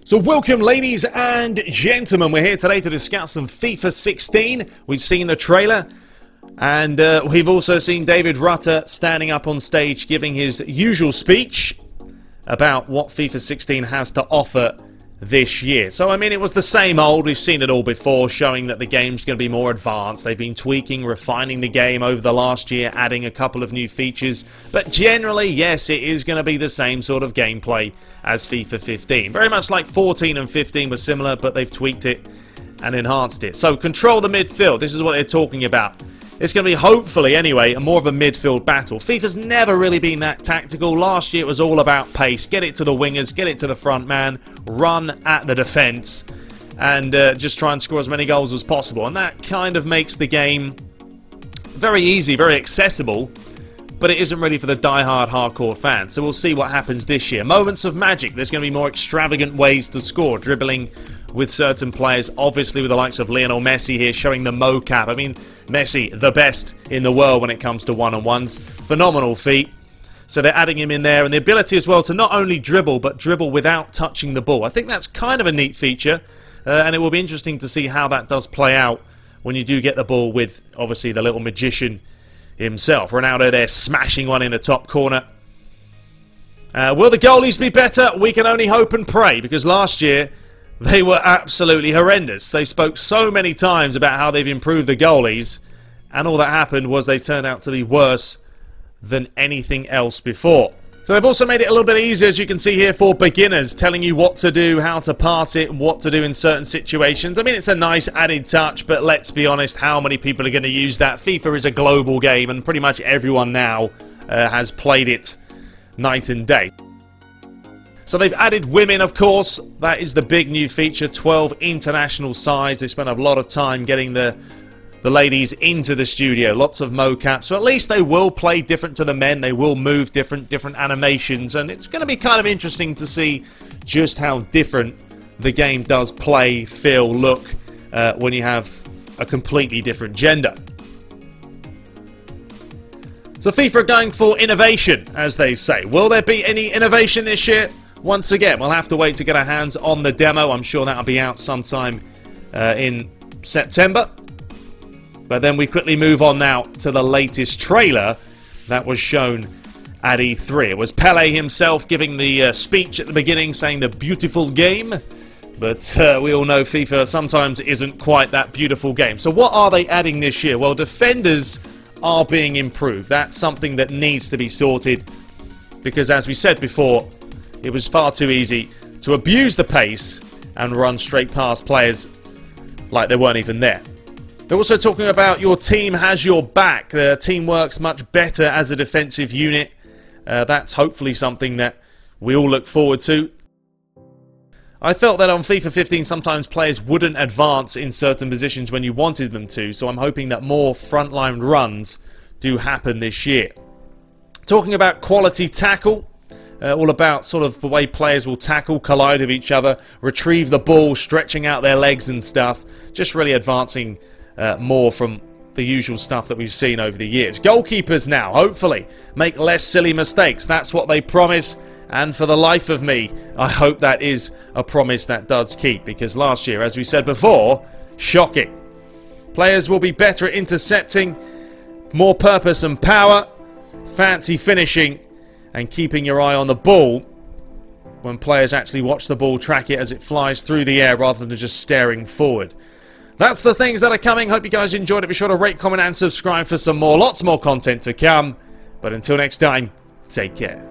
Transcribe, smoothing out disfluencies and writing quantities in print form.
So welcome, ladies and gentlemen. We're here today to discuss some FIFA 16. We've seen the trailer, and we've also seen David Rutter standing up on stage giving his usual speech about what FIFA 16 has to offer this year. So, I mean, it was the same old. We've seen it all before, showing that the game's going to be more advanced. They've been tweaking, refining the game over the last year, adding a couple of new features. But generally, yes, it is going to be the same sort of gameplay as FIFA 15. Very much like 14 and 15 were similar, but they've tweaked it and enhanced it. So, control the midfield. This is what they're talking about. It's going to be, hopefully anyway, more of a midfield battle. FIFA's never really been that tactical. Last year it was all about pace. Get it to the wingers, get it to the front man, run at the defence, and just try and score as many goals as possible. And that kind of makes the game very easy, very accessible, but it isn't really for the die-hard, hardcore fans. So we'll see what happens this year. Moments of magic. There's going to be more extravagant ways to score. Dribbling with certain players, obviously with the likes of Lionel Messi here showing the mocap. I mean, Messi, the best in the world when it comes to one-on-ones. Phenomenal feat. So they're adding him in there, and the ability as well to not only dribble, but dribble without touching the ball. I think that's kind of a neat feature, and it will be interesting to see how that does play out when you do get the ball with, obviously, the little magician himself. Ronaldo there smashing one in the top corner. Will the goalies be better? We can only hope and pray, because last year they were absolutely horrendous. They spoke so many times about how they've improved the goalies, and all that happened was they turned out to be worse than anything else before. So they've also made it a little bit easier, as you can see here, for beginners, telling you what to do, how to pass it, and what to do in certain situations. I mean, it's a nice added touch, but let's be honest, how many people are going to use that? FIFA is a global game, and pretty much everyone now has played it night and day. So they've added women, of course. That is the big new feature. 12 international sides. They spent a lot of time getting the ladies into the studio. Lots of mocap. So at least they will play different to the men. They will move different animations. And it's going to be kind of interesting to see just how different the game does play, feel, look when you have a completely different gender. So FIFA are going for innovation, as they say. Will there be any innovation this year? Once again, we'll have to wait to get our hands on the demo. I'm sure that'll be out sometime in September. But then we quickly move on now to the latest trailer that was shown at E3. It was Pele himself giving the speech at the beginning, saying the beautiful game. But we all know FIFA sometimes isn't quite that beautiful game. So what are they adding this year? Well, defenders are being improved. That's something that needs to be sorted, because as we said before, it was far too easy to abuse the pace and run straight past players like they weren't even there. They're also talking about your team has your back. The team works much better as a defensive unit. That's hopefully something that we all look forward to. I felt that on FIFA 15 sometimes players wouldn't advance in certain positions when you wanted them to, so I'm hoping that more frontline runs do happen this year. Talking about quality tackle. All about sort of the way players will tackle, collide with each other, retrieve the ball, stretching out their legs and stuff. Just really advancing more from the usual stuff that we've seen over the years. Goalkeepers now, hopefully, make less silly mistakes. That's what they promise. And for the life of me, I hope that is a promise that does keep. Because last year, as we said before, shocking. Players will be better at intercepting, more purpose and power, fancy finishing, and keeping your eye on the ball when players actually watch the ball, track it as it flies through the air rather than just staring forward. That's the things that are coming. Hope you guys enjoyed it. Be sure to rate, comment and subscribe for some more. Lots more content to come. But until next time, take care.